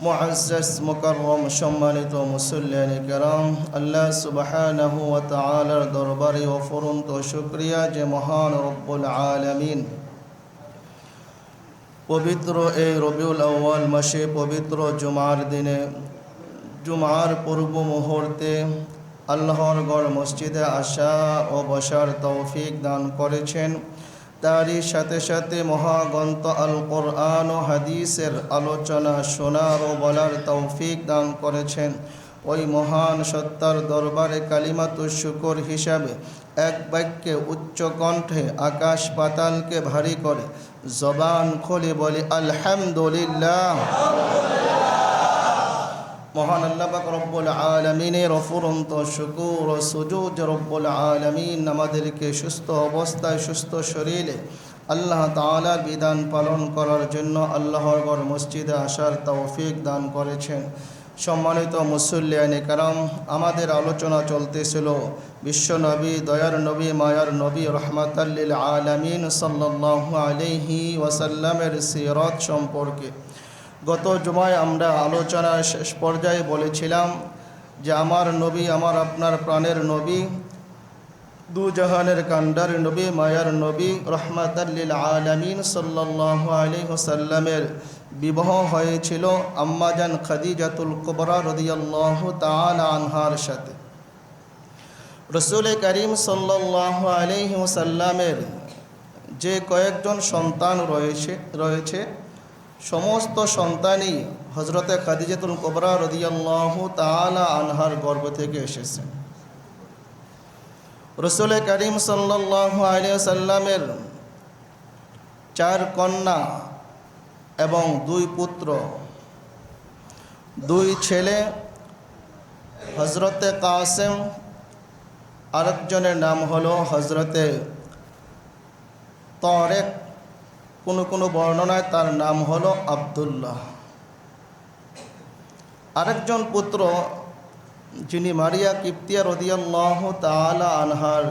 মুআজ্জাজ মুকাররম সম্মানিত মুসল্লিয়ানে কেরাম, আল্লাহ সুবহানাহু ওয়া তাআলার দরবারে অফুরন্ত শুকরিয়া যে মহান রব্বুল আলামিন পবিত্র এই রবিউল আউয়াল মাসে পবিত্র জুমার দিনে জুমার পূর্ব মুহূর্তে আল্লাহর গড় মসজিদে আসা ও বসার তৌফিক দান করেছেন। তারই সাথে সাথে মহাগ্রন্থ আল কোরআন ও হাদিসের আলোচনা শোনার ও বলার তৌফিক দান করেছেন। ওই মহান সত্তার দরবারে কালিমাতুশ শুকর হিসাবে এক বাক্যে উচ্চ কণ্ঠে আকাশ পাতালকে ভারী করে জবান খুলে বলি আলহামদুলিল্লাহ। মহান আল্লাহ পাক রব্বুল আলামিনের অফুরন্ত শুকর ও সুজুদ রব্বুল আলামিন আমাদেরকে সুস্থ অবস্থায় সুস্থ শরীরে আল্লাহ তাআলার বিধান পালন করার জন্য আল্লাহর ঘর মসজিদে আসার তৌফিক দান করেছেন। সম্মানিত মুসল্লিয়ানে কেরাম, আমাদের আলোচনা চলতেছিল বিশ্বনবী, দয়ার নবী, মায়ার নবী, রহমাতাল লিল আলামিন সাল্লাল্লাহু আলাইহি ওয়াসাল্লামের সিরাত সম্পর্কে। গত জুমায় আমরা আলোচনার শেষ পর্যায়ে বলেছিলাম যে আমার নবী, আমার আপনার প্রাণের নবী, দু জাহানের কান্ডার নবী, মায়ার নবী, রহমাতাল লিল আলামিন সাল্লাল্লাহু আলাইহি ওয়াসাল্লামের বিবাহ হয়েছিল আম্মাজান খাদিজাতুল কুবরা রাদিয়াল্লাহু তাআলা আনহার সাথে। রাসূল করিম সাল্লাল্লাহু আলাইহি ওয়াসাল্লামের যে কয়েকজন সন্তান রয়েছে সমস্ত সন্তানই হযরতে খাদিজাতুল কুবরা রাদিয়াল্লাহু তাআলা আনহার গর্ভ থেকে এসেছে। রাসূল করিম সাল্লাল্লাহু আলাইহি ওয়াসাল্লামের 4 কন্যা এবং 2 পুত্র, 2 ছেলে হযরতে কাসেম, আরেকজনের নাম হলো হযরতে তারেক, কোনো বর্ণনায় তার নাম হলো আব্দুল্লাহ। আরেকজন পুত্র যিনি মারিয়া কিপ্তিয়া রাদিয়াল্লাহু তাআলা আনহার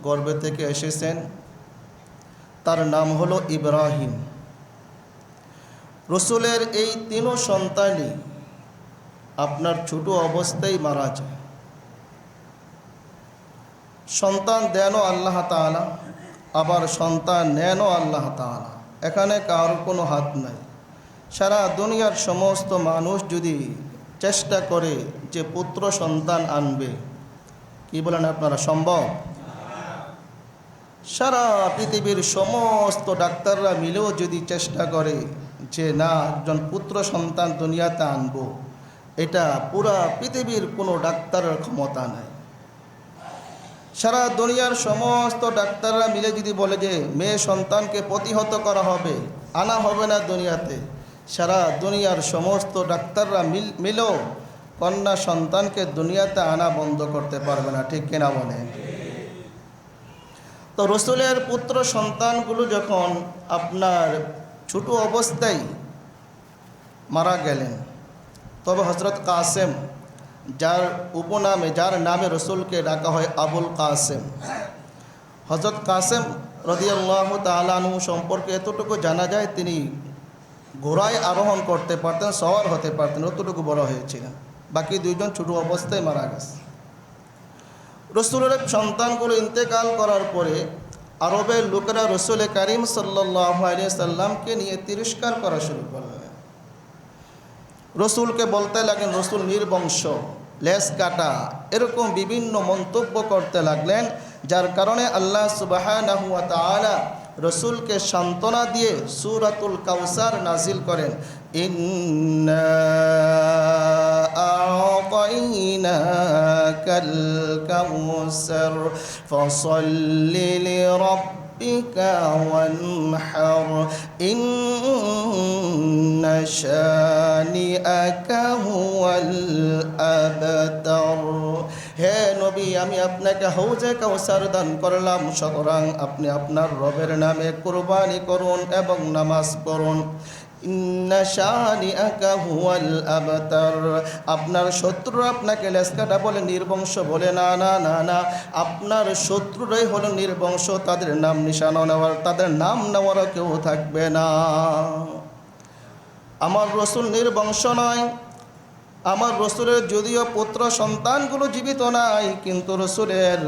গর্ভে থেকে এসেছেন, তার নাম হলো ইব্রাহিম। রসুলের এই 3 সন্তানই আপনার ছোট অবস্থায় মারা যায়। সন্তান দেনও আল্লাহ তাআলা, আবার সন্তান নেনও আল্লাহ তাআলা, এখানে কারোর কোনো হাত নাই। সারা দুনিয়ার সমস্ত মানুষ যদি চেষ্টা করে যে পুত্র সন্তান আনবে, কি বলেন আপনারা, সম্ভব? সারা পৃথিবীর সমস্ত ডাক্তাররা মিলেও যদি চেষ্টা করে যে না একজন পুত্র সন্তান দুনিয়াতে আনবো, এটা পুরা পৃথিবীর কোনো ডাক্তারের ক্ষমতা নাই। সারা দুনিয়ার সমস্ত ডাক্তাররা মিলে যদি বলে যে মেয়ে সন্তানকে প্রতিহত করা হবে, আনা হবে না দুনিয়াতে, সারা দুনিয়ার সমস্ত ডাক্তাররা মিলেও কন্যা সন্তানকে দুনিয়াতে আনা বন্ধ করতে পারবে না, ঠিক কিনা বলে? তো রসুলের পুত্র সন্তানগুলো যখন আপনার ছোট অবস্থায় মারা গেলেন, তবে হযরত কাসেম, যার উপনামে, যার নামে রসুলকে ডাকা হয় আবুল কাসেম, হযরত কাসেম রাদিয়াল্লাহু তাআলা আনহু সম্পর্কে এতটুকু জানা যায় তিনি ঘোড়ায় আরোহণ করতে পারতেন, সওয়ার হতে পারতেন, অতটুকু বড় হয়েছিলেন। বাকি 2 জন ছোট অবস্থায় মারা গেছে। রসুলের সন্তানগুলো ইন্তেকাল করার পরে আরবের লোকেরা রসুল করিম সাল্লাল্লাহু আলাইহি সাল্লামকে নিয়ে তিরস্কার করা শুরু করলেন। রসুলকে বলতে লাগলেন রসুল নির্বংশ, লেজ কাটা, এরকম বিভিন্ন মন্তব্য করতে লাগলেন, যার কারণে আল্লাহ সুবহানাহু ওয়া তাআলা রসুলকে সান্ত্বনা দিয়ে সূরাতুল কাউসার নাজিল করেন, ইন্না আ'তাইনাকাল কাউসার ফাসাল্লি লিরাব্বিকা ওয়ানহার ইন্না শানিআকা হুয়াল আবতার। হে নবী, আমি আপনাকে হাউজে কাউসার দান করলাম, সুতরাং আপনি আপনার রবের নামে কুরবানি করুন এবং নামাজ পড়ুন। ইন্না শানিআকা হুয়াল আবতার, আপনার শত্রু আপনাকে লেসকাটা বলে, নির্বংশ বলে, না না না না, আপনার শত্রুরাই হলো নির্বংশ, তাদের নাম নিশানা নেওয়ার, তাদের নাম নেওয়ারও কেউ থাকবে না। আমার রসুল নির্বংশ নয়, আমার রসুলের যদিও পুত্র সন্তানগুলো জীবিত নাই, কিন্তু রসুলের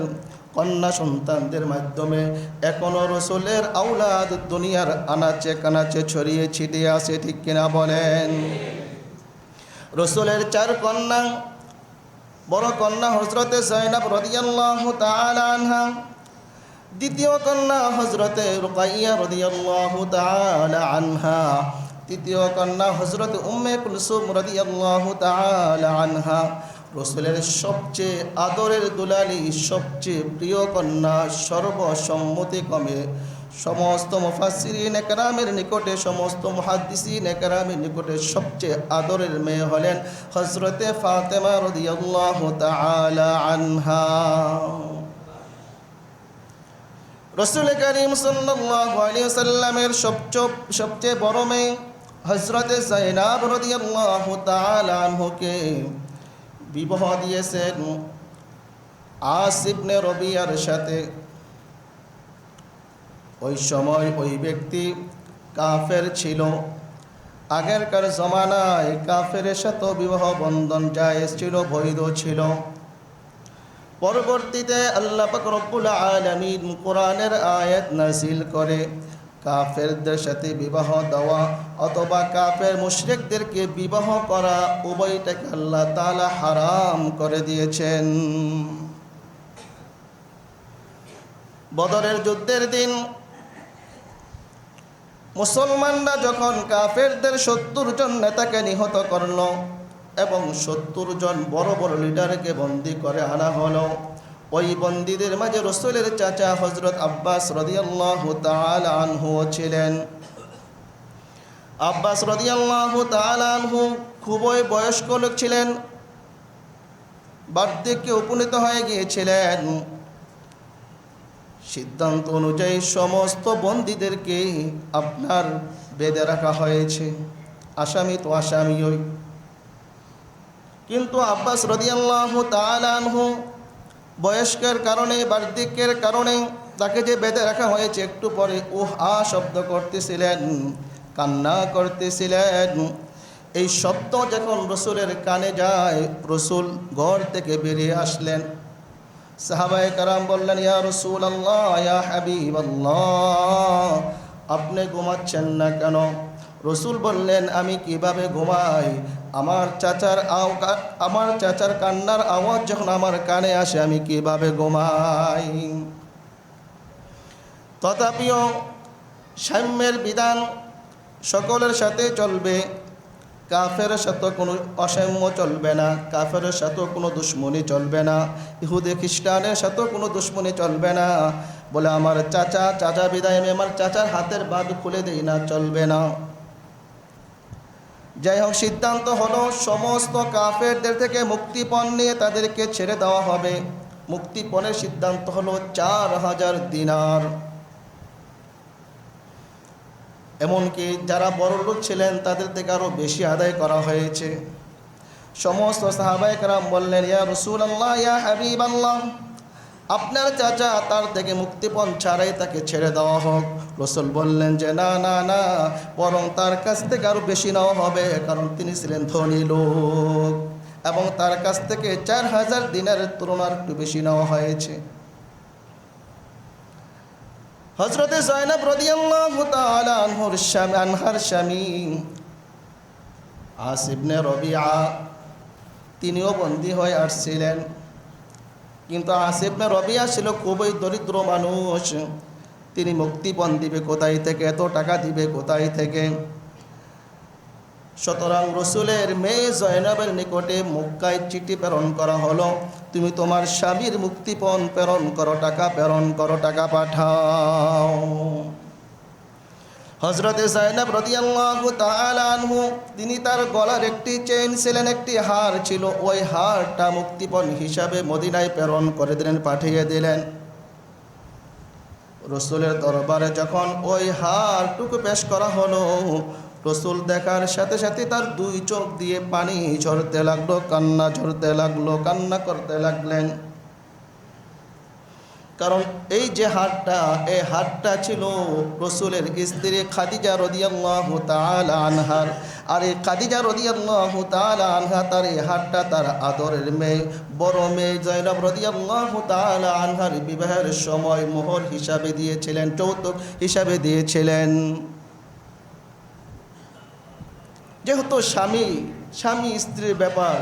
কন্যা সন্তানদের মাধ্যমে এখনো রসুলের আওলাদ দুনিয়ার আনাচে কানাচে ছড়িয়ে ছিটিয়ে আছে, ঠিক কিনা বলেন? রসুলের 4 কন্যা, বড় কন্যা হযরতে যায়েনব রাদিয়াল্লাহু তাআলা আনহা, দ্বিতীয় কন্যা হযরতে রুকাইয়া রাদিয়াল্লাহু তাআলা আনহা, তৃতীয় কন্যা হযরত উম্মে কুলসুম রাদিয়াল্লাহু তাআলা আনহা। রসুলের সবচেয়ে আদরের দুলালি, সবচেয়ে প্রিয় কন্যা, সর্বসম্মতিক্রমে সমস্ত মুফাসসিরিন একরামের নিকটে, সমস্ত মুহাদ্দিসিন একরামের নিকটে সবচেয়ে আদরের মেয়ে হলেন হযরতে ফাতেমা রাদিয়াল্লাহু তাআলা আনহা। রাসূল করিম সাল্লাল্লাহু আলাইহি ওয়াসাল্লামের সবচেয়ে বড় মেয়ে হযরতে যায়েনব রাদিয়াল্লাহু তাআলা আনহুকে বিবাহ দিয়েছেন আস ইবনে রবিয়ার সাথে। ওই সময় ওই ব্যক্তি কাফের ছিল। আগেরকার জমানায় কাফেরের সাথে বিবাহ বন্ধন জায়েজ ছিল, বৈধ ছিল। পরবর্তীতে আল্লাহ পাক রব্বুল আলামিন কোরআনের আয়াত নাযিল করে কাফেরদের সাথে বিবাহ দেওয়া অথবা কাফের মুশরিকদেরকে বিবাহ করা উভয়টাকে আল্লাহ তাআলা হারাম করে দিয়েছেন। বদরের যুদ্ধের দিন মুসলমানরা যখন কাফেরদের 70 জন নেতাকে নিহত করল এবং 70 জন বড় বড় লিডারকে বন্দী করে আনা হলো, ওই বন্দীদের মাঝে রাসূলের চাচা হযরত আব্বাস রাদিয়াল্লাহু তাআলা আনহু ছিলেন। আব্বাস রাদিয়াল্লাহু তাআলা আনহু খুবই বয়স্ক লোক ছিলেন, বার্ধক্যে উপনীত হয়ে গিয়েছিলেন। সিদ্ধান্ত অনুযায়ী সমস্ত বন্দীদেরকে আপনার বেঁধে রাখা হয়েছে, আসামি তো আসামিই। কিন্তু আব্বাস রাদিয়াল্লাহু তাআলা আনহু বয়স্কের কারণে, বার্ধক্যের কারণে তাকে যে বেঁধে রাখা হয়েছে, একটু পরে উহা শব্দ করতেছিলেন, কান্না করতেছিলেন। এই শব্দ যখন রসুলের কানে যায়, রসুল ঘর থেকে বেরিয়ে আসলেন। সাহাবায়ে কেরাম বললেন, ইয়া রাসূলুল্লাহ, ইয়া হাবিবাল্লাহ, আপনি ঘুমাচ্ছেন না কেন? রসুল বললেন, আমি কিভাবে ঘুমাই? আমার চাচার কান্নার আওয়াজ যখন আমার কানে আসে, আমি কিভাবে ঘুমাই? তথাপিও সাম্যের বিধান সকলের সাথে চলবে, কাফেরের সাথে কোনো অসাম্য চলবে না, কাফেরের সাথে কোনো দুশ্মনী চলবে না, ইহুদি খ্রিস্টানের সাথে কোনো দুশ্মনী চলবে না। বলে আমার চাচা বিদায়, আমি আমার চাচার হাতের বাঁধ খুলে দেই না, চলবে না। যাই হোক, সিদ্ধান্ত হলো সমস্ত কাফেরদের থেকে মুক্তিপণ নিয়ে তাদেরকে ছেড়ে দেওয়া হবে। মুক্তিপণের সিদ্ধান্ত হলো 4000 দিনার। এমনকি যারা বড়লোক ছিলেন তাদের থেকে আরও বেশি আদায় করা হয়েছে। সমস্ত সাহাবায়ে কেরাম বললেন, ইয়া রাসূলুল্লাহ, ইয়া হাবিবাল্লাহ, আপনার চাচা, তার থেকে মুক্তিপণ ছাড়াই তাকে ছেড়ে দেওয়া হোক। রসুল বললেন যে না না না, বরং তার কাছ থেকে আরও বেশি নেওয়া হবে, কারণ তিনি ছিলেন ধনী লোক এবং তার কাছ থেকে 4000 দিনারের তুলনায় একটু বেশি নেওয়া হয়েছে। হযরতে যায়েনব রাদিয়াল্লাহু তাআলা আনহার স্বামী আস ইবনে রবিআ, তিনিও বন্দী হয়ে আসছিলেন। কিন্তু আস ইবনে রবিআ ছিল খুবই দরিদ্র মানুষ। তিনি মুক্তিপণ দিবে কোথায় থেকে, এত টাকা দিবে কোথায় থেকে? সুতরাং রসুলের মেয়ে যায়েনবের নিকটে মক্কায় চিঠি প্রেরণ করা হলো, তুমি তোমার স্বামীর মুক্তিপণ প্রেরণ করো, টাকা প্রেরণ করো, টাকা পাঠাও। হযরতে যায়েনব রাদিয়াল্লাহু তাআলা আনহু, তিনি তার গলার একটি চেইন ছিলেন, একটি হার ছিল, ওই হারটা মুক্তিপণ হিসাবে মদিনায় প্রেরণ করে দিলেন, পাঠিয়ে দিলেন। রসুলের দরবারে যখন ওই হারটুকু পেশ করা হলো, রসুল দেখার সাথে সাথে তার 2 চোখ দিয়ে পানি ঝরতে লাগলো, কান্না ঝরতে লাগলো, কান্না করতে লাগলেন। কারণ এই যে হারটা, এই হারটা ছিল রসুলের স্ত্রী খাদিজা রাদিয়াল্লাহু তাআলা আনহার। আর এই খাদিজা রাদিয়াল্লাহু তাআলা আনহা তার এই হারটা তার আদরের মেয়ে, বড় মেয়ে জয়নব রাদিয়াল্লাহু তাআলা আনহার বিবাহের সময় মোহর হিসাবে দিয়েছিলেন, যৌতুক হিসাবে দিয়েছিলেন। যেহেতু স্বামী স্ত্রীর ব্যাপার,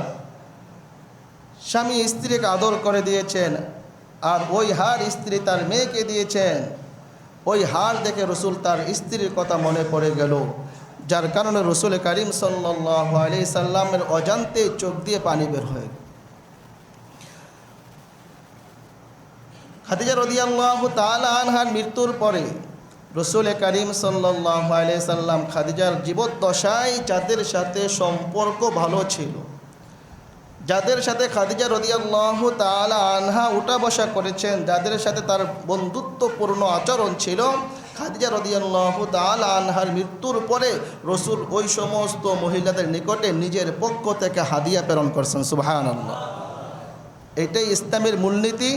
স্বামী স্ত্রীকে আদর করে দিয়েছেন, আর ওই হার স্ত্রী তার মেয়েকে দিয়েছেন। ওই হার দেখে রসুল তার স্ত্রীর কথা মনে পড়ে গেল, যার কারণে রসুল করিম সাল্লাল্লাহু আলাইহি সাল্লামের অজান্তে চোখ দিয়ে পানি বের হয়ে গেল। খাদিজা রাদিয়াল্লাহু তাআলা আনহার মৃত্যুর পরে রসুল করিম সাল্লাল্লাহু আলাইহি সাল্লাম খাদিজার জীবদ্দশায় যাদের সাথে সম্পর্ক ভালো ছিল, যাদের সাথে খাদিজা রাদিয়াল্লাহু তাআলা আনহা উঠা বসা করেছেন, যাদের সাথে তার বন্ধুত্বপূর্ণ আচরণ ছিল, খাদিজা রাদিয়াল্লাহু তাআলা আনহার মৃত্যুর পরে রসুল ওই সমস্ত মহিলাদের নিকটে নিজের পক্ষ থেকে হাদিয়া প্রেরণ করছেন। সুবহানাল্লাহ। এটাই ইসলামের মূলনীতি।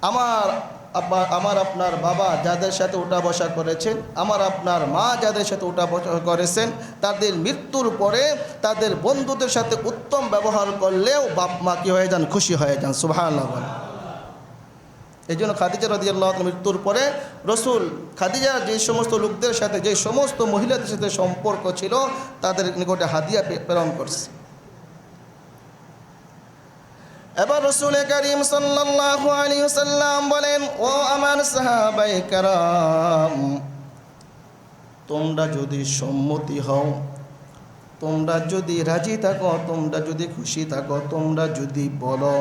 আমার আপনার বাবা যাদের সাথে উঠা বসা করেছেন, আমার আপনার মা যাদের সাথে উঠা বসা করেছেন, তাদের মৃত্যুর পরে তাদের বন্ধুদের সাথে উত্তম ব্যবহার করলেও বাপ মা কী হয়ে যান? খুশি হয়ে যান। সুবহানাল্লাহ। এই জন্য খাদিজা রাদিয়াল্লাহু তাআলা মৃত্যুর পরে রসুল খাদিজা যে সমস্ত লোকদের সাথে, যে সমস্ত মহিলাদের সাথে সম্পর্ক ছিল, তাদের নিকটে হাদিয়া প্রেরণ করছে। এবার রসুল করিম সাল্লাল্লাহু আলাইহি ওয়াসাল্লাম বলেন, ও আমার সাহাবায়ে কেরাম, তোমরা যদি সম্মতি হও, তোমরা যদি রাজি থাকো, তোমরা যদি খুশি থাকো, তোমরা যদি বলো,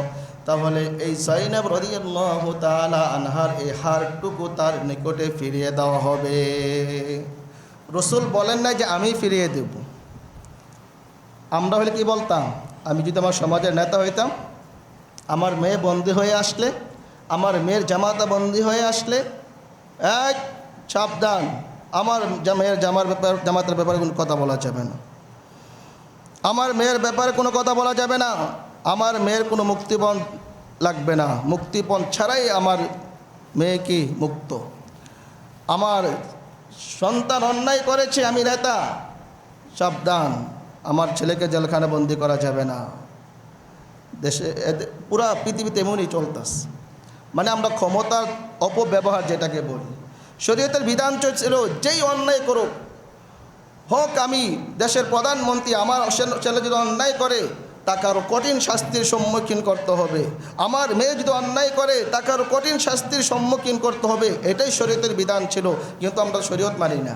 তাহলে এই যায়েনব রাদিয়াল্লাহু তাআলা আনহার এই হারটুকু তার নিকটে ফিরিয়ে দেওয়া হবে। রসুল বলেন না যে আমি ফিরিয়ে দেব। আমরা হলে কি বলতাম? আমি যদি আমার সমাজের নেতা হইতাম, আমার মেয়ে বন্দি হয়ে আসলে, আমার মেয়ের জামাতা বন্দি হয়ে আসলে, এক সাবধান, আমার মেয়ের জামাতের ব্যাপারে কোনো কথা বলা যাবে না, আমার মেয়ের ব্যাপারে কোনো কথা বলা যাবে না, আমার মেয়ের কোনো মুক্তিপণ লাগবে না, মুক্তিপণ ছাড়াই আমার মেয়ে কি মুক্ত। আমার সন্তান অন্যায় করেছে, আমি নেতা, সাবধান, আমার ছেলেকে জেলখানা বন্দি করা যাবে না। দেশে পুরা পৃথিবীতে এমনই চলতেছে। মানে আমরা ক্ষমতার অপব্যবহার যেটাকে বলি। শরীয়তের বিধান ছিল যেই অন্যায় করুক, হোক আমি দেশের প্রধানমন্ত্রী, আমার ছেলে যদি অন্যায় করে তাকে আরও কঠিন শাস্তির সম্মুখীন করতে হবে, আমার মেয়ে যদি অন্যায় করে তাকে আরও কঠিন শাস্তির সম্মুখীন করতে হবে। এটাই শরীয়তের বিধান ছিল। কিন্তু আমরা শরীয়ত মানি না।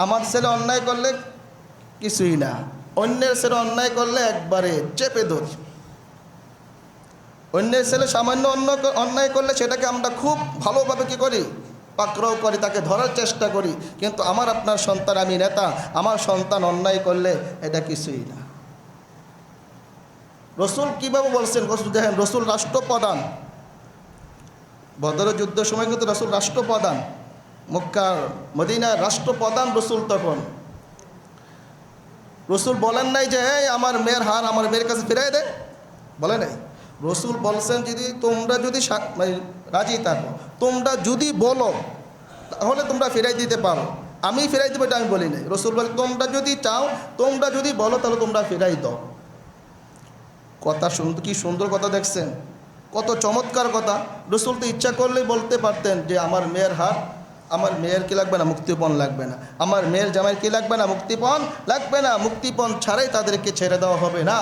আমার ছেলে অন্যায় করলে কিছুই না, অন্যের ছেলে অন্যায় করলে একবারে চেপে ধরি। অন্যের ছেলে সামান্য অন্যায় করলে সেটাকে আমরা খুব ভালোভাবে কী করি? পাকড়াও করি, তাকে ধরার চেষ্টা করি। কিন্তু আমার আপনার সন্তান, আমি নেতা, আমার সন্তান অন্যায় করলে এটা কিছুই না। রসুল কীভাবে বলছেন? রসুল দেখেন, রসুল রাষ্ট্রপ্রধান। বদরের যুদ্ধের সময় কিন্তু রসুল রাষ্ট্রপ্রধান, মক্কার মদিনার রাষ্ট্রপ্রধান রসুল। তখন রসুল বলেন নাই যে এই আমার মেয়ের হার আমার মেয়ের কাছে ফিরাই দেয়, বলে নাই। রসুল বলছেন যদি তোমরা যদি রাজি থাকো, তোমরা যদি বলো, তাহলে তোমরা ফিরাই দিতে পারো। আমি ফিরাই দেবো এটা আমি বলি নাই। রসুল বলে তোমরা যদি চাও, তোমরা যদি বলো, তাহলে তোমরা ফিরাই দাও। কথা সুন্দর, কি সুন্দর কথা দেখছেন, কত চমৎকার কথা। রসুল তো ইচ্ছা করলেই বলতে পারতেন যে আমার মেয়ের হার, আমার মেয়ের কি লাগবে না? মুক্তিপণ লাগবে না। আমার মেয়ের জামাইয়ের কি লাগবে না? মুক্তিপণ লাগবে না। মুক্তিপণ ছাড়াই তাদেরকে ছেড়ে দেওয়া হবে না,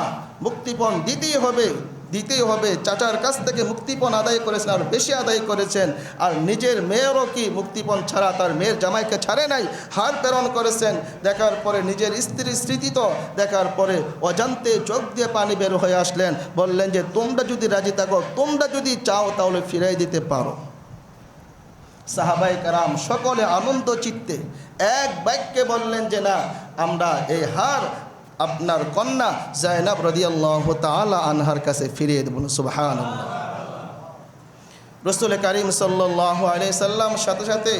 মুক্তিপণ দিতেই হবে, দিতেই হবে। চাচার কাছ থেকে মুক্তিপণ আদায় করেছেন, আর বেশি আদায় করেছেন। আর নিজের মেয়েরও কি মুক্তিপণ ছাড়া তার মেয়ের জামাইকে ছাড়ে নাই, হার প্রেরণ করেছেন। দেখার পরে নিজের স্ত্রীর স্মৃতি তো দেখার পরে অজান্তে চোখ দিয়ে পানি বের হয়ে আসলেন। বললেন যে তোমরা যদি রাজি থাকো, তোমরা যদি চাও, তাহলে ফিরাই দিতে পারো। সাহাবায়ে কেরাম সকলে আনন্দ চিত্তে এক বাক্যে বললেন যে না, আমরা এই হার আপনার কন্যা যায়েনব রাদিয়াল্লাহু তাআলা আনহার কাছে ফিরিয়ে দেব। সুবহানাল্লাহ। রাসূল করিম সাল্লাল্লাহু আলাইহি সাল্লাম সাথে সাথে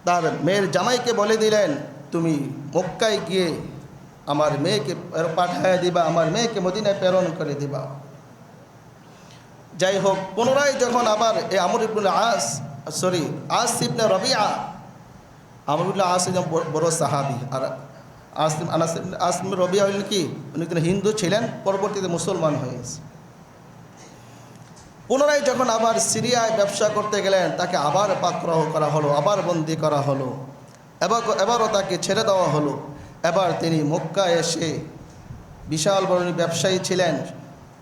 তার মেয়ের জামাইকে বলে দিলেন, তুমি মক্কায় গিয়ে আমার মেয়েকে পাঠায় দিবা, আমার মেয়েকে মদিনায় প্রেরণ করে দিবা। যাই হোক, পুনরায় যখন আবার এই আমর ইবনুল আস ইবনে রবিআ, আমর ইবনুল আস একজন বড় সাহাবী, আর আস ইবনে রবিআ হলেন কি, উনি হিন্দু ছিলেন, পরবর্তীতে মুসলমান হয়েছে। পুনরায় যখন আবার সিরিয়ায় ব্যবসা করতে গেলেন, তাকে আবার পাকড়াও করা হলো, আবার বন্দি করা হলো, এবারও তাকে ছেড়ে দেওয়া হলো। এবার তিনি মক্কায় এসে, বিশাল বড় ব্যবসায়ী ছিলেন,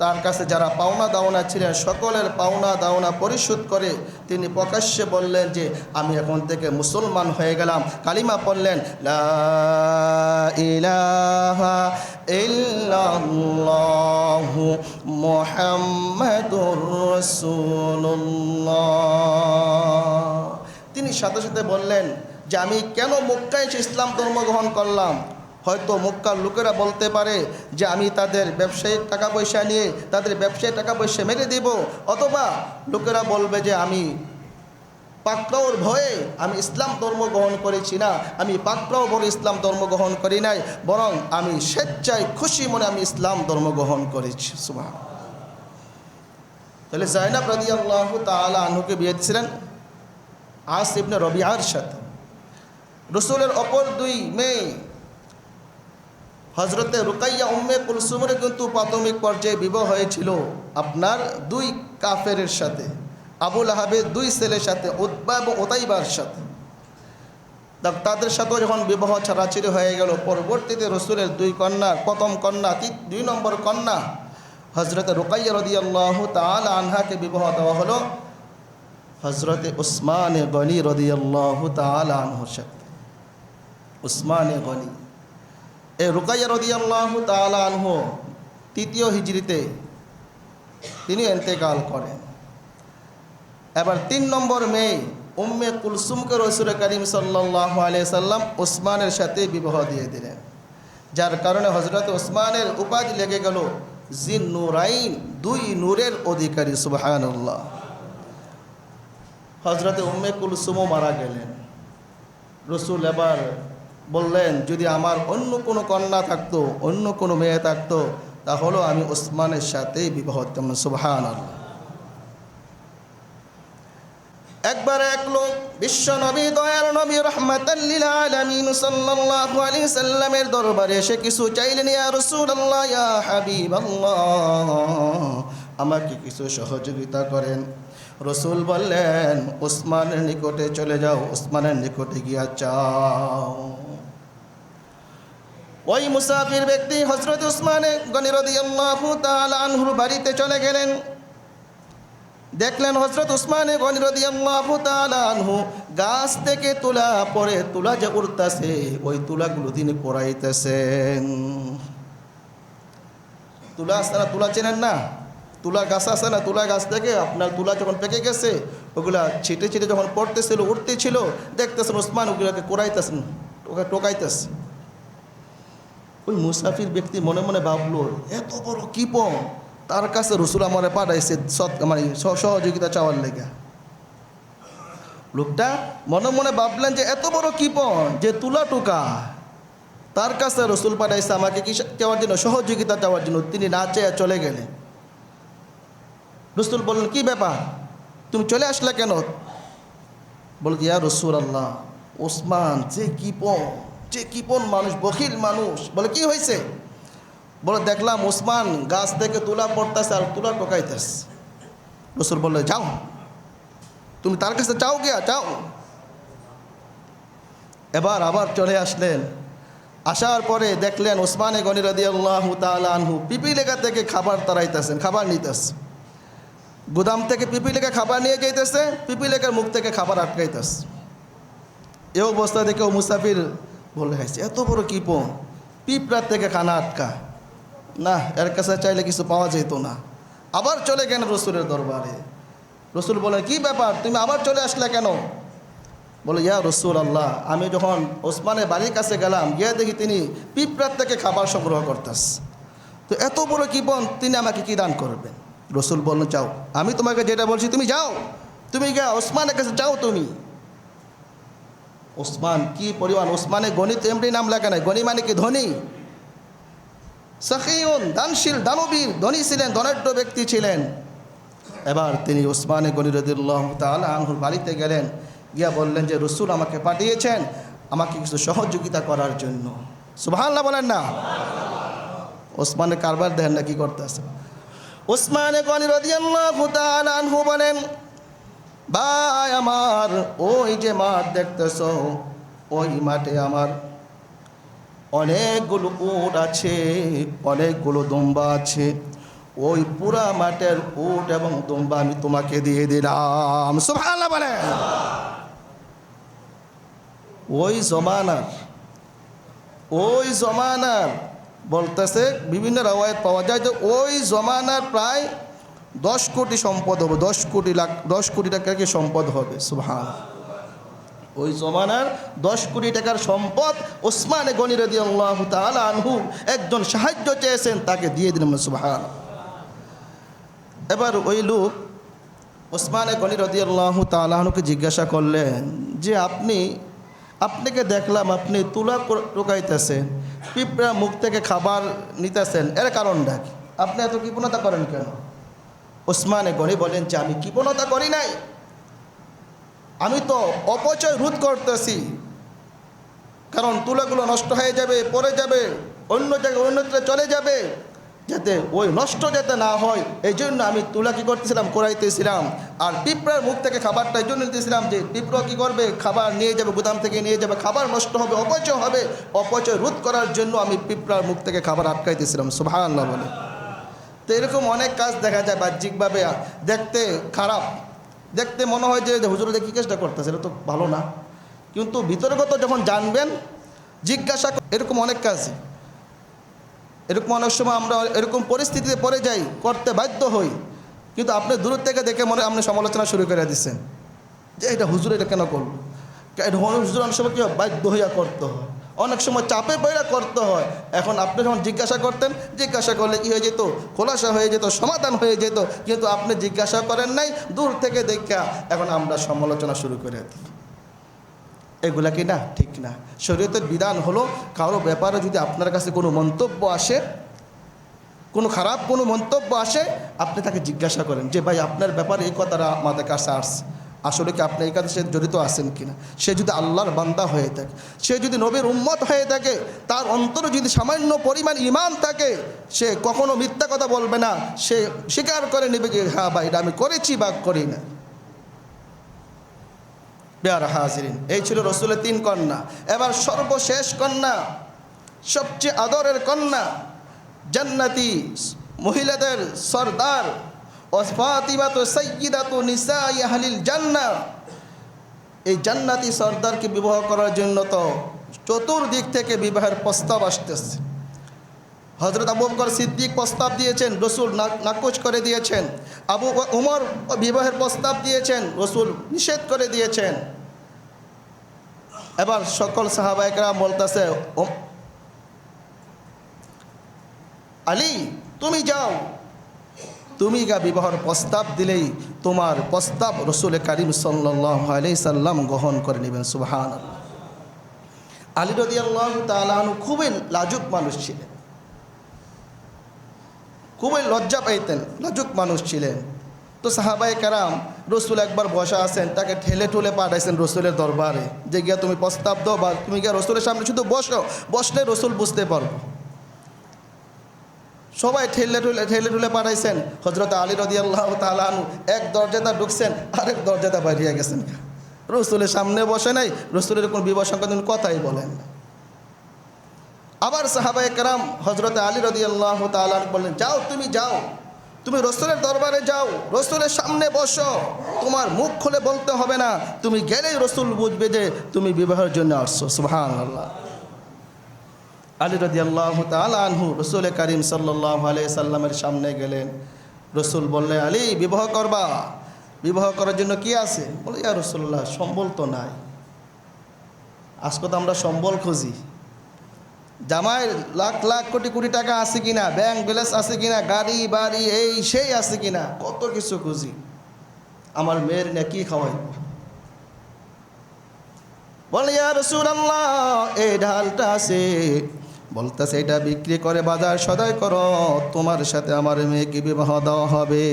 তার কাছে যারা পাওনা দাওনা ছিলেন সকলের পাওনা দাওনা পরিশোধ করে তিনি প্রকাশ্যে বললেন যে আমি এখন থেকে মুসলমান হয়ে গেলাম, কালিমা পড়লেন, লা ইলাহা ইল্লাল্লাহু মুহাম্মাদুর রাসূলুল্লাহ। তিনি সাথে সাথে বললেন যে আমি কেন মক্কায় এসে ইসলাম ধর্ম গ্রহণ করলাম। হয়তো মক্কার লোকেরা বলতে পারে যে আমি তাদের ব্যবসায়িক টাকা পয়সা নিয়ে তাদের ব্যবসায়িক টাকা পয়সা মেরে দেব, অথবা লোকেরা বলবে যে আমি পাকড়াওর ভয়ে আমি ইসলাম ধর্ম গ্রহণ করেছি না, আমি পাকড়াও বলে ইসলাম ধর্ম গ্রহণ করি নাই, বরং আমি স্বেচ্ছায় খুশি মনে আমি ইসলাম ধর্ম গ্রহণ করেছি। সুবহানাল্লাহ। তাহলে যায়েনব রাদিয়াল্লাহু তাআলা আনহুকে বিয়ে দিয়েছিলেন আস ইবনে রবিআর সাথে। রাসূলের অপর দুই মেয়ে হজরতে রুকাইয়া উম্মে কুলসুমের কিন্তু প্রাথমিক পর্যায়ে বিবাহ হয়েছিল আপনার দুই কাফেরের সাথে, আবু লাহাবের দুই ছেলের সাথে, উতবা এবং উতাইবার সাথে। তাদের সাথেও যখন বিবাহ ছাড়াছাড়ি হয়ে গেল, পরবর্তীতে রসুলের দুই কন্যা, প্রথম কন্যা, 2 নম্বর কন্যা হজরতে রুকাইয়া রাদিয়াল্লাহু তাআলা আনহাকে বিবাহ দেওয়া হলো হজরতে উসমানে গনি রাদিয়াল্লাহু তাআলা আনহুর সাথে। উসমানে গনি, এই রুকাইয়া রাদিয়াল্লাহু তাআলা আনহু 3য় হিজরিতে তিনি ইন্তেকাল করেন। এবার 3 নম্বর মেয়ে উম্মে কুলসুমকে রাসূল করিম সাল্লাল্লাহু আলাইহি সাল্লাম উসমানের সাথে বিবাহ দিয়ে দিলেন, যার কারণে হযরত উসমানের উপাধি লেগে গেল জিন নূরাইন, 2 নূরের অধিকারী। সুবহানাল্লাহ। হযরত উম্মে কুলসুমও মারা গেলেন। রাসূল এবার বললেন যদি আমার অন্য কোনো কন্যা থাকতো, অন্য কোনো মেয়ে থাকতো, তাহলে আমি উসমানের সাথেই বিবাহ করতাম। সুবহানাল্লাহ। একবার এক লোক বিশ্ব নবী, দয়ার নবী, রাহমাতাল লিল আলামিন সাল্লাল্লাহু আলাইহি সাল্লামের দরবারে এসে কিছু চাইলেন, ইয়া রাসূলুল্লাহ, ইয়া হাবিবাল্লাহ, আমাকে কিছু সহযোগিতা করেন। রাসূল বললেন উসমানের নিকটে চলে যাও, উসমানের নিকটে গিয়া চাও। ওই মুসাফির ব্যক্তি হযরত উসমান গনি রাদিয়াল্লাহু তাআলা আনহুর বাড়িতে চলে গেলেন। দেখলেন হযরত উসমান গনি রাদিয়াল্লাহু তাআলা আনহু গাছ থেকে তুলা পরে, তুলা যে উড়তাছে ওই তুলাগুলো তিনি পরাইতেছেন। তুলা আছে না, তুলা চেনেন না, তুলা গাছ আছে না, তুলা গাছ থেকে আপনার তুলা যখন পেকে গেছে ওগুলা ছিটে ছিটে যখন পড়তেছিল, উঠতেছিল, দেখতেছেন উসমান ওগুলোকে কোরাইতেছেন, ওকে টোকাইতেছে। ওই মুসাফির ব্যক্তি মনে মনে ভাবলো এত বড় কিপন, তার কাছে রাসূল আমারে পাঠাইছে সহযোগিতা চাওয়ার লেগে। লোকটা মনে মনে ভাবলেন যে এত বড় কিপন যে তুলা টোকা, তার কাছে রাসূল পাঠাইছে আমাকে কি চাওয়ার জন্য, সহযোগিতা চাওয়ার জন্য। তিনি না চেয়ে চলে গেলেন। রাসূল বললেন কি ব্যাপার, তুমি চলে আসলে কেন? বল ইয়া রাসূলুল্লাহ, ওসমান যে কিপন মানুষ, বখিল মানুষ। বলে কি হয়েছে? বলে দেখলাম ওসমান গাছ থেকে তুলা পড়তেছে আর তুলা টোকাইতেছে। রাসূল বললে যাও, তুমি তার কাছে চাও গিয়া যাও। এবার আবার চলে আসলেন। আসার পরে দেখলেন উসমান গনি রাদিয়াল্লাহু তাআলা আনহু পিপিলিকা থেকে খাবার তাড়াইতেছেন, খাবার নিতেছে। গুদাম থেকে পিপিলিকা খাবার নিয়ে যাইতেছে, পিপিলিকার মুখ থেকে খাবার আটকাইতেছে। এই অবস্থা দেখে ও মুসাফির বলে হাসছে এত বড় কিপন, পিঁপড়ার থেকে খানা আটকা, না এর কাছে চাইলে কিছু পাওয়া যেত না। আবার চলে গেলেন রাসূলের দরবারে। রাসূল বলেন কি ব্যাপার, তুমি আবার চলে আসলে কেন? বলে ইয়া রাসূলুল্লাহ, আমি যখন ওসমানের বাড়ির কাছে গেলাম, গিয়ে দেখি তিনি পিঁপড়ার থেকে খাবার সংগ্রহ করতেছে। তো এত বড় কিপন, তিনি আমাকে কি দান করবেন? রাসূল বললেন যাও, আমি তোমাকে যেটা বলছি তুমি যাও, তুমি গিয়ে ওসমানের কাছে যাও। তুমি ওসমান কি পরিমাণ, ওসমানে গণিত এমনি নাম লেখা নাই, গণি মানে কি ধনী, সাখিউন দানশীল, দানবীর, ধনী ছিলেন, ধনাঢ্য ব্যক্তি ছিলেন। এবার তিনি উসমানে গনি রাদিয়াল্লাহু তাআলা আনহুর বাড়িতে গেলেন, গিয়া বললেন যে রসুল আমাকে পাঠিয়েছেন আমাকে কিছু সহযোগিতা করার জন্য। সুবহানাল্লাহ বলেন না। ওসমানের কারবার দেখেন না কি করতেছে। উসমানে গনি রাদিয়াল্লাহু তাআলা আনহু বলেন, ভাই আমার, ওই যে মাঠ দেখতেছো, ওই মাঠে আমার অনেকগুলো উট আছে, অনেকগুলো দুম্বা আছে। ওই পুরা মাঠের উট এবং দুম্বা আমি তোমাকে দিয়ে দিলাম। সুবহানাল্লাহ বলেন। ওই জমানার বলতেছে, বিভিন্ন রাওয়ায়াত পাওয়া যায় যে ওই জমানার প্রায় 10 কোটি সম্পদ হবে, 10 কোটি টাকার কি সম্পদ হবে। সুবহানাল্লাহ। ওই জমানার 10 কোটি টাকার সম্পদ উসমানে গনি রাদিয়াল্লাহু তাআলা আনহু একজন সাহায্য চেয়েছেন, তাকে দিয়ে দিলেন। সুবহানাল্লাহ। এবার ওই লোক উসমানে গনি রাদিয়াল্লাহু তাআলা আনহুকে জিজ্ঞাসা করলেন যে আপনাকে দেখলাম আপনি তুলা টোকাইতেছেন, পিঁপড়া মুখ থেকে খাবার নিতেছেন, এর কারণটা কি? আপনি এত কৃপণতা করেন কেন? উসমানে গনি বলেন যে আমি কৃপণতা করি নাই, আমি তো অপচয় রোধ করতেছি। কারণ তুলাগুলো নষ্ট হয়ে যাবে, পড়ে যাবে, অন্য জায়গায় অন্যত্র চলে যাবে, যাতে ওই নষ্ট যাতে না হয় এই জন্য আমি তুলা কী করতেছিলাম, করাইতেছিলাম। আর পিঁপড়ার মুখ থেকে খাবারটা এই জন্য নিতেছিলাম যে পিঁপড়া কী করবে, খাবার নিয়ে যাবে, গুদাম থেকে নিয়ে যাবে, খাবার নষ্ট হবে, অপচয় হবে। অপচয় রোধ করার জন্য আমি পিঁপড়ার মুখ থেকে খাবার আটকাইতেছিলাম। সুবহানাল্লাহ বলে। তো এরকম অনেক কাজ দেখা যায় বাহ্যিকভাবে দেখতে খারাপ, দেখতে মনে হয় যে হুজুর দেখি চেষ্টা করতেছে, এটা তো ভালো না, কিন্তু ভিতরগত যখন জানবেন, জিজ্ঞাসা, এরকম অনেক কাজ, এরকম অনেক সময় আমরা এরকম পরিস্থিতিতে পড়ে যাই, করতে বাধ্য হই, কিন্তু আপনি দূর থেকে দেখে মনে আপনি সমালোচনা শুরু করে দিচ্ছেন যে এটা হুজুর এটা কেন করলো। এটা হুজুর অনেক সময় কী হয়, বাধ্য হইয়া করতে হয়, অনেক সময় চাপে পড়া করতে হয়। এখন আপনি যখন জিজ্ঞাসা করতেন, জিজ্ঞাসা করলে কী হয়ে যেত, খোলাসা হয়ে যেত, সমাধান হয়ে যেত, কিন্তু আপনি জিজ্ঞাসা করেন নাই, দূর থেকে দেখা এখন আমরা সমালোচনা শুরু করে দিই। এগুলা কি না? ঠিক না। শরীয়তের বিধান হলো কারো ব্যাপারে যদি আপনার কাছে কোনো মন্তব্য আসে, কোনো খারাপ কোনো মন্তব্য আসে, আপনি তাকে জিজ্ঞাসা করেন যে ভাই আপনার ব্যাপারে এই কথাটা আমাদের কাছে আসছে, আসলে কি আপনি এই কাজে সে জড়িত আছেন কিনা। সে যদি আল্লাহর বান্দা হয়ে থাকে, সে যদি নবীর উম্মত হয়ে থাকে, তার অন্তরে যদি সামান্য পরিমাণ ঈমান থাকে, সে কখনো মিথ্যা কথা বলবে না, সে স্বীকার করে নেবে যে হ্যাঁ ভাই এটা আমি করেছি বা করি না। প্রিয় হাজিরিন, এই ছিল রসুলের 3 কন্যা। এবার সর্বশেষ কন্যা, সবচেয়ে আদরের কন্যা, জান্নাতি মহিলাদের সরদার ফাতিমাতু সাইয়্যিদাতু নিসাই আহলিল জান্নাহ। এই জান্নাতি সরদারকে বিবাহ করার জন্য তো চতুর্দিক থেকে বিবাহের প্রস্তাব আসতেছে। হযরত আবু বকর সিদ্দিক প্রস্তাব দিয়েছেন, রসুল নাকচ করে দিয়েছেন। আবু উমর বিবাহের প্রস্তাব দিয়েছেন, রসুল নিষেধ করে দিয়েছেন। এবার সকল সাহাবায়ে কেরাম বলতেছে, আলী তুমি যাও, তুমি গা বিবাহের প্রস্তাব দিলেই তোমার প্রস্তাব রসুল করিম সাল্লাল্লাহু আলাইহি সাল্লাম গ্রহণ করে নেবেন। সুবহানাল্লাহ। আলী রাদিয়াল্লাহু তাআলা আনহু খুবই লাজুক মানুষ ছিলেন, খুবই লজ্জা পাইতেন, লাজুক মানুষ ছিলেন। তো সাহাবায়ে কেরাম, রসুল একবার বসা আছেন, তাকে ঠেলে ঠুলে পাঠাইছেন রসুলের দরবারে যে গিয়া তুমি প্রস্তাব দাও, বা তুমি গিয়া রসুলের সামনে শুধু বসো, বসলে রসুল বুঝতে পারবো। সবাই ঠেলে ঠুলে পাঠাইছেন। হযরত আলী রাদিয়াল্লাহু তাআলা আনহু এক দরজাটা ঢুকছেন, আরেক দরজাটা বাইরে গেছেন, রসুলের সামনে বসে নাই, রসুলের কোনো বিবাহ সংক্রান্ত কথাই বলেন না। আবার সাহাবায়ে কেরাম হযরত আলী রাদিয়াল্লাহু তাআলা বললেন, যাও তুমি যাও, তুমি রসুলের দরবারে যাও, রসুলের সামনে বসো, তোমার মুখ খুলে বলতে হবে না, তুমি গেলেই রসুল বুঝবে যে তুমি বিবাহের জন্য আসছো। সুবহানাল্লাহ। আলী রাদিয়াল্লাহু তাআলা আনহু রসুল করিম সাল্লাল্লাহু আলাইহি সাল্লামের সামনে গেলেন। রসুল বললেন, আলী বিবাহ করবা, বিবাহ করার জন্য কি আছে? বলে, ইয়া রাসূলুল্লাহ সম্বল তো নাই, আজকে তো আমরা সম্বল খুঁজি, জামাই লাখ লাখ কোটি কোটি টাকা আছে কিনা, ব্যাংক ব্যালেন্স আছে কিনা, গাড়ি বাড়ি এই সেই আছে কিনা, কত কিছু খুঁজি, আমার মেয়ের না কি খাওয়াই। বলে, ইয়া রাসূলুল্লাহ এই ঢালটা আছে, বলতেছে এটা বিক্রি করে বাজার সদাই করো, তোমার সাথে আমার মেয়েকে বিবাহ দেওয়া হবে।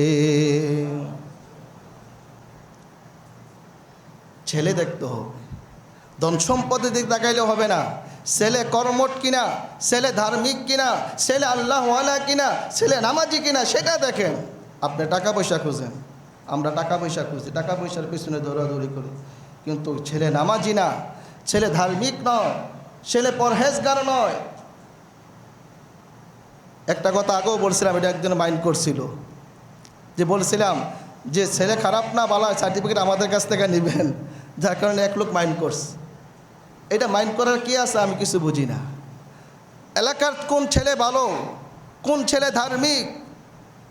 ছেলে দেখতে হবে। ধন সম্পদের দিক তাকাইলে হবে না। ছেলে কর্মঠ কিনা, ছেলে ধার্মিক কিনা, ছেলে আল্লাহওয়ালা কিনা, ছেলে নামাজি কিনা, সেটা দেখেন। আপনি টাকা পয়সা খুঁজেন, আমরা টাকা পয়সা খুঁজি, টাকা পয়সার পিছনে দৌড়াদৌড়ি করি, কিন্তু ছেলে নামাজি না, ছেলে ধার্মিক নয়, ছেলে পরহেজগার নয়। একটা কথা আগেও বলছিলাম, এটা একজন মাইন্ড করছিল, যে বলছিলাম যে ছেলে খারাপ না ভালো সার্টিফিকেট আমাদের কাছ থেকে নেবেন, যার কারণে এক লোক মাইন্ড করছে। এটা মাইন্ড করার কি আছে আমি কিছু বুঝি না। এলাকার কোন ছেলে ভালো, কোন ছেলে ধার্মিক,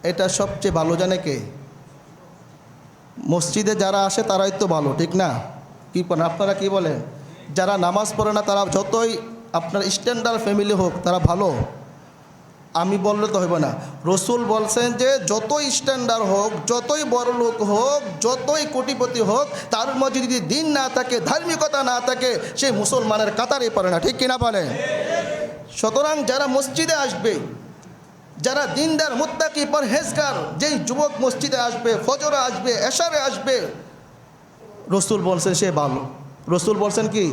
এটা সবচেয়ে ভালো জানে কে? মসজিদে যারা আসে তারাই তো ভালো, ঠিক না? কি করেন আপনারা, কি বলেন? যারা নামাজ পড়ে না তারা যতই আপনার স্ট্যান্ডার্ড ফ্যামিলি হোক তারা ভালো? আমি বললে তো হইব না। রসুল বলছেন যে যতই স্ট্যান্ডার্ড হোক, যতই বড় লোক হোক, যতই কোটিপতি হোক, তার মধ্যে যদি দিন না থাকে, ধার্মিকতা না থাকে, সে মুসলমানের কাতারে পড়ে না, ঠিক কিনা বলেন? সুতরাং যারা মসজিদে আসবে, যারা দিনদার মুত্তাকি পরহেজগার, যেই যুবক মসজিদে আসবে, ফজরে আসবে, এশারে আসবে, রসুল বলছেন সে ভালো। রসুল বলছেন কি?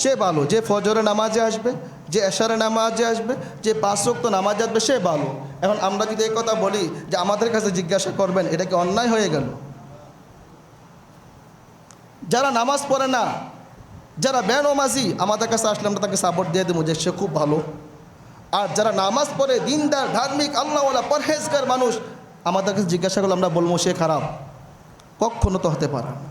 সে ভালো। যে ফজরে নামাজে আসবে, যে এশারে নামাজে আসবে, যে 5 ওয়াক্ত নামাজে আসবে, সে ভালো। এখন আমরা যদি এই কথা বলি যে আমাদের কাছে জিজ্ঞাসা করবেন, এটা কি অন্যায় হয়ে গেল? যারা নামাজ পড়ে না, যারা বেনমাজি, আমাদের কাছে আসলে আমরা তাকে সাপোর্ট দিয়ে দেবো যে সে খুব ভালো। আর যারা নামাজ পড়ে, দিনদার, ধার্মিক, আল্লাহওয়ালা, পরহেজগার মানুষ, আমাদের কাছে জিজ্ঞাসা করলে আমরা বলবো সে খারাপ? কখনো তো হতে পারে না।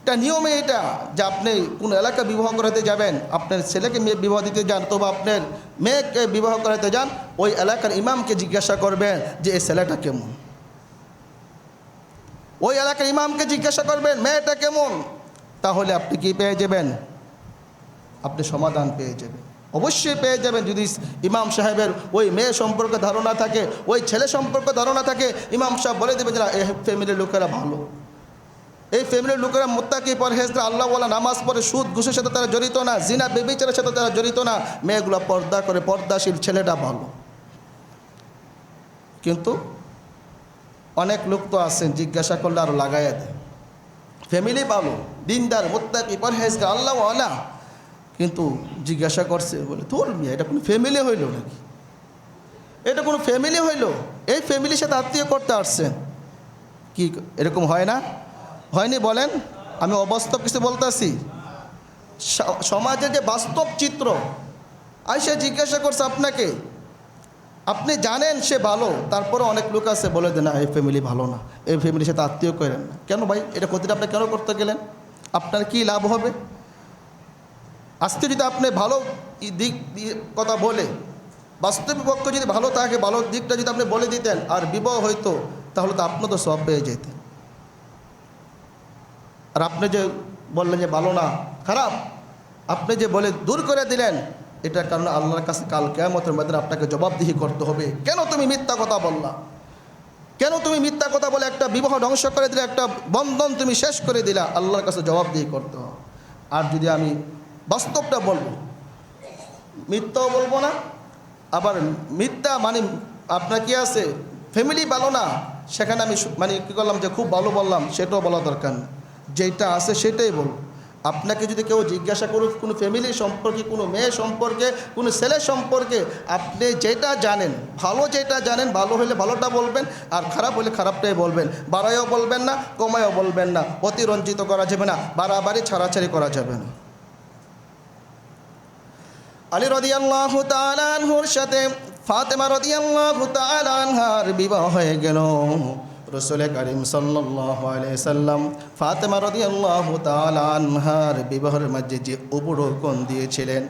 এটা নিয়মে, এটা যে আপনি কোন এলাকা বিবাহ করাতে যাবেন, আপনার ছেলেকে মেয়ে বিবাহ দিতে যান, অথবা আপনার মেয়েকে বিবাহ করাতে যান, ওই এলাকার ইমামকে জিজ্ঞাসা করবেন যে এই ছেলেটা কেমন। ওই এলাকার ইমামকে জিজ্ঞাসা করবেন মেয়েটা কেমন, তাহলে আপনি কি পেয়ে যাবেন? আপনি সমাধান পেয়ে যাবেন, অবশ্যই পেয়ে যাবেন। যদি ইমাম সাহেবের ওই মেয়ে সম্পর্কে ধারণা থাকে, ওই ছেলে সম্পর্কে ধারণা থাকে, ইমাম সাহেব বলে দেবে যে না, এই ফ্যামিলির লোকেরা ভালো, এই ফ্যামিলির লোকেরা মুত্তাকি পরহেজগার, আল্লাহওয়ালা, নামাজ পড়ে, সুদ ঘুষের সাথে তারা জড়িত না, জিনা ব্যভিচারের সাথে তারা জড়িত না, মেয়েগুলো পর্দা করে, পর্দাশীল, ছেলেটা ভালো। কিন্তু অনেক লোক তো আছেন, জিজ্ঞাসা করলে আরও লাগাইয়া দেয়, ফ্যামিলি ভালো, দিনদার, মুত্তাকি পরহেজগার, আল্লাহওয়ালা, কিন্তু জিজ্ঞাসা করছে, বলে তোর মেয়ে এটা কোনো ফ্যামিলি হইল নাকি? এটা কোনো ফ্যামিলি হইল? এই ফ্যামিলির সাথে আত্মীয় করতে আসছেন কি? এরকম হয় না? হয়নি বলেন? আমি অবাস্তব কিছু বলতেছি? সমাজের যে বাস্তব চিত্র, আইসা জিজ্ঞাসা করছে আপনাকে, আপনি জানেন সে ভালো, তারপরে অনেক লোক আছে বলে দেন না এই ফ্যামিলি ভালো না, এই ফ্যামিলির সাথে আত্মীয় করেন না। কেন ভাই? এটা ক্ষতিটা আপনি কেন করতে গেলেন? আপনার কি লাভ হবে? আজকে যদি আপনি ভালো দিক কথা বলে, বাস্তবিক পক্ষ যদি ভালো থাকে, ভালো দিকটা যদি আপনি বলে দিতেন আর বিবাহ হইতো, তাহলে তো আপনি তো সব পেয়ে যেতেন। আর আপনি যে বললেন যে ভালো না, খারাপ, আপনি যে বলে দূর করে দিলেন, এটার কারণে আল্লাহর কাছে কাল কিয়ামতের ময়দানে আপনাকে জবাবদিহি করতে হবে। কেন তুমি মিথ্যা কথা বললা? কেন তুমি মিথ্যা কথা বলে একটা বিবাহ ধ্বংস করে দিলে, একটা বন্ধন তুমি শেষ করে দিলা? আল্লাহর কাছে জবাবদিহি করতে হবে। আর যদি আমি বাস্তবটা বলবো, মিথ্যাও বলবো না, আবার মিথ্যা মানে আপনার কি আছে ফ্যামিলি ভালো না, সেখানে আমি মানে কী করলাম যে খুব ভালো বললাম, সেটাও বলা দরকার না, যেটা আছে সেটাই বলবো। আপনাকে যদি কেউ জিজ্ঞাসা করুক কোনো ফ্যামিলি সম্পর্কে, কোনো মেয়ে সম্পর্কে, কোনো ছেলে সম্পর্কে, আপনি যেটা জানেন, ভালো যেটা জানেন, ভালো হলে ভালোটা বলবেন, আর খারাপ হলে খারাপটাই বলবেন। বাড়াইও বলবেন না, কমায়ও বলবেন না, অতিরঞ্জিত করা যাবে না, বাড়াবাড়ি ছাড়াছাড়ি করা যাবে না। আলী রাদিয়াল্লাহু তাআলা আনহুর সাথে ফাতেমা রাদিয়াল্লাহু তাআলা আনহার বিবাহ হয়ে গেল। রাসূল কারীম সাল্লাল্লাহু আলাইহি সাল্লাম ফাতেমা রাদিয়াল্লাহু তাআলা আনহার বিবাহের মাঝে যে উপঢৌকন দিয়েছিলেন,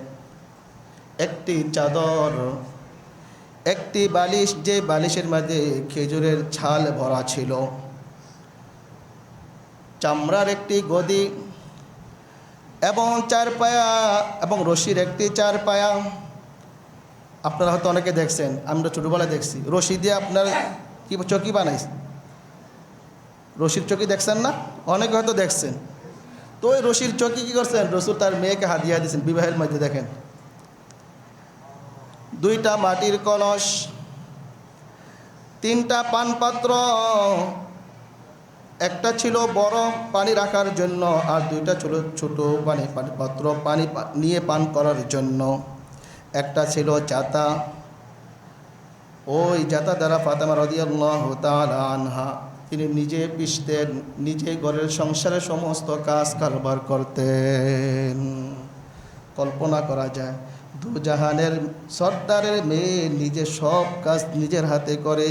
একটি চাদর, একটি বালিশ, যে বালিশের মাঝে খেজুরের ছাল ভরা ছিল, চামড়ার একটি গদি এবং 4 পায়া এবং রশির একটি 4 পায়া। আপনারা হয়তো অনেকে দেখছেন, আমরা ছোটোবেলায় দেখছি, রশি দিয়ে আপনার কি চকি বানাইছে, রশির চকি দেখছেন না? অনেকে হয়তো দেখছেন। তো ওই রশির চকি কী করছেন, রসুল তার মেয়েকে হাদিয়া দিয়েছেন বিবাহের মধ্যে। দেখেন, 2টা মাটির কলস, 3টা পানপাত্র, একটা ছিল বড় পানি রাখার জন্য, আর দুইটা ছিল ছোট পাত্র পানি নিয়ে পান করার জন্য। একটা ছিল জাতা, ওই জাতা দ্বারা ফাতেমা রাদিয়াল্লাহু তাআলা আনহা তিনি নিজে পিষতেন, নিজে ঘরের সংসারের সমস্ত কাজ কারবার করতেন। কল্পনা করা যায়, দুজাহানের সর্দারের মেয়ে নিজে সব কাজ নিজের হাতে করে।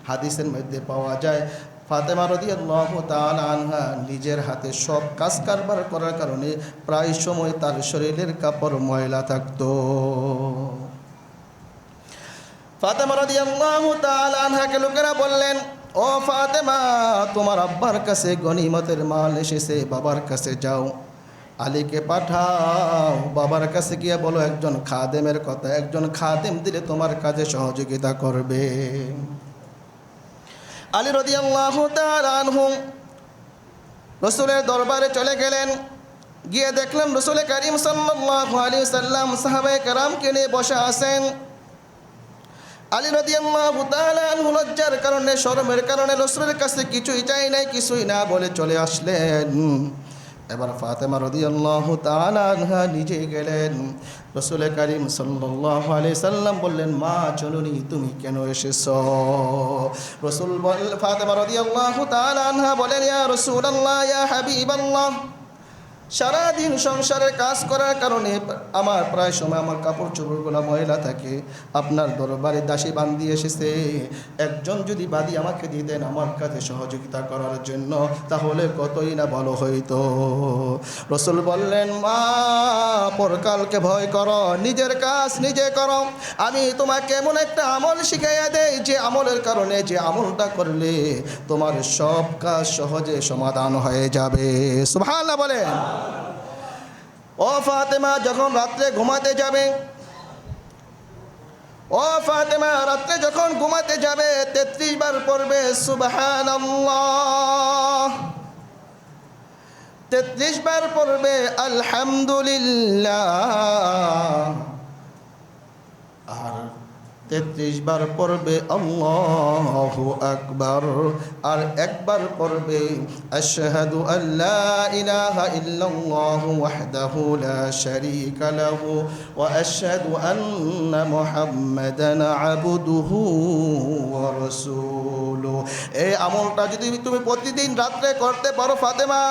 হাদিসের মধ্যে পাওয়া যায় ফাতেমা রাদিয়াল্লাহু তাআলা আনহা নিজের হাতে সব কাজ কারবার করার কারণে প্রায় সময় তার শরীরের কাপড় ময়লা থাকতো। ফাতেমা রাদিয়াল্লাহু তাআলা আনহাকে লোকেরা বললেন, ও ফাতেমা, তোমার আব্বার কাছে গনিমতের মাল এসেছে, বাবার কাছে যাও, আলীকে পাঠাও, বাবার কাছে গিয়ে বলো একজন খাদেমের কথা, একজন খাদেম দিলে তোমার কাজে সহযোগিতা করবে। আলী রাদিয়াল্লাহু তাআলা আনহু রাসূলের দরবারে চলে গেলেন। গিয়ে দেখলেন রাসূল করিম সাল্লাল্লাহু আলাইহি ওয়াসাল্লাম সাহাবায়ে কেরামকে নিয়ে বসে আছেন। আলী রাদিয়াল্লাহু তাআলা আনহু লজ্জার কারণে, শরমের কারণে রাসূলের কাছে কিছুই চাই নাই, কিছুই না বলে চলে আসলেন। এবার ফাতেমা রাদিয়াল্লাহু তাআলা আনহা নিজে গেলেন। রাসূল করিম সাল্লাল্লাহু আলাইহি সাল্লাম বললেন, মা চলুনি, তুমি কেন এসেছো? রাসূল ফাতেমা রাদিয়াল্লাহু তাআলা আনহা বলেন, ইয়া রাসূলুল্লাহ, ইয়া হাবিবাল্লাহ, সারাদিন সংসারের কাজ করার কারণে আমার প্রায় সময় আমার কাপড় চোপড়গুলো ময়লা থাকে। আপনার দরবারে দাসী বান্দি এসেছে, একজন যদি বাদী আমাকে দিতেন আমার কাছে সহযোগিতা করার জন্য, তাহলে কতই না ভালো হইতো। রাসূল বললেন, মা, পরকালকে ভয় করো, নিজের কাজ নিজে করো। আমি তোমাকে এমন একটা আমল শিখাইয়া দেই, যে আমলের কারণে, যে আমলটা করলে তোমার সব কাজ সহজে সমাধান হয়ে যাবে। সুবহানাল্লাহ বলেন। ও ফাতেমা, যখন রাত্রে ঘুমাতে যাবে, ও ফাতেমা, রাত্রে যখন ঘুমাতে যাবে 33 বার পড়বে সুবহানাল্লাহ, 33 বার পড়বে আলহামদুলিল্লাহ, আর 33 বার পড়বে আল্লাহু আকবার, আর একবার পড়বে আশহাদু আল্লা ইলাহা ইল্লাল্লাহু ওয়াহদাহু লা শারীকা লাহু ওয়া আশহাদু আন্না মুহাম্মাদান আবদুহু ওয়া রাসূলুহু। এই আমলটা যদি তুমি প্রতিদিন রাত্রে করতে পারো ফাতেমা,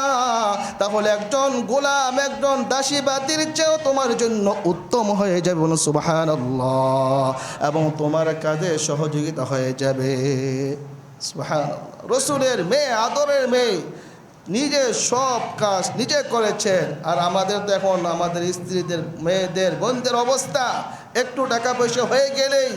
তাহলে একজন গোলাম, একজন দাসী বাদীর চেয়েও তোমার জন্য উত্তম হয়ে যাবে। বলুন সুবহানাল্লাহ। এবং তোমার কাজে সহযোগিতা হয়ে যাবে। সুবহানাল্লাহ। রাসূলের মেয়ে, আদরের মেয়ে, নিজে সব কাজ নিজে করেছেন। আর আমাদের তো এখন আমাদের স্ত্রীদের, মেয়েদের, বোনদের অবস্থা, একটু টাকা পয়সা হয়ে গেলেই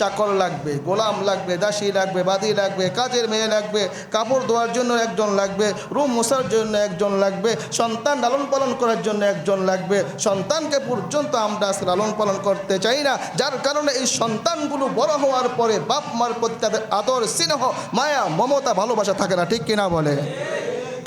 চাকর লাগবে, গোলাম লাগবে, দাসী লাগবে, বাদী লাগবে, কাজের মেয়ে লাগবে, কাপড় ধোয়ার জন্য একজন লাগবে, রুম মোছার জন্য একজন লাগবে, সন্তান লালন পালন করার জন্য একজন লাগবে। সন্তানকে পর্যন্ত আমরা লালন পালন করতে চাই না, যার কারণে এই সন্তানগুলো বড় হওয়ার পরে বাপ মার প্রতি তাদের আদর, স্নেহ, মায়া, মমতা, ভালোবাসা থাকে না। ঠিক কিনা বলে?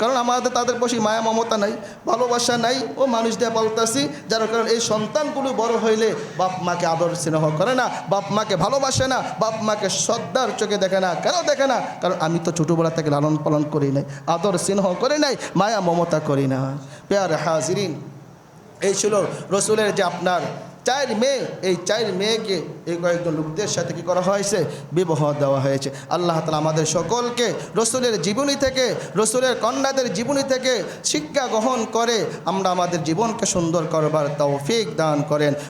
কারণ আমাদের তাদের প্রতি মায়া মমতা নাই, ভালোবাসা নাই, ও মানুষ দিয়ে পালতাছি, যার কারণে এই সন্তানগুলো বড় হইলে বাপ মাকে আদর স্নেহ করে না, বাপ মাকে ভালোবাসে না, বাপ মাকে শ্রদ্ধার চোখে দেখে না। কেন দেখে না? কারণ আমি তো ছোটোবেলা থেকে লালন পালন করি নাই, আদর স্নেহ করি নাই, মায়া মমতা করি না। প্যারে হাজিরিন, এই ছিল রসুলের যে আপনার 4 মেয়ে, এই 4 মেয়েকে এই কয়েকজন লোকদের সাথে কী করা হয়েছে? বিবাহ দেওয়া হয়েছে। আল্লাহ তাআলা আমাদের সকলকে রসুলের জীবনী থেকে, রসুলের কন্যাদের জীবনী থেকে শিক্ষা গ্রহণ করে আমরা আমাদের জীবনকে সুন্দর করবার তৌফিক দান করেন।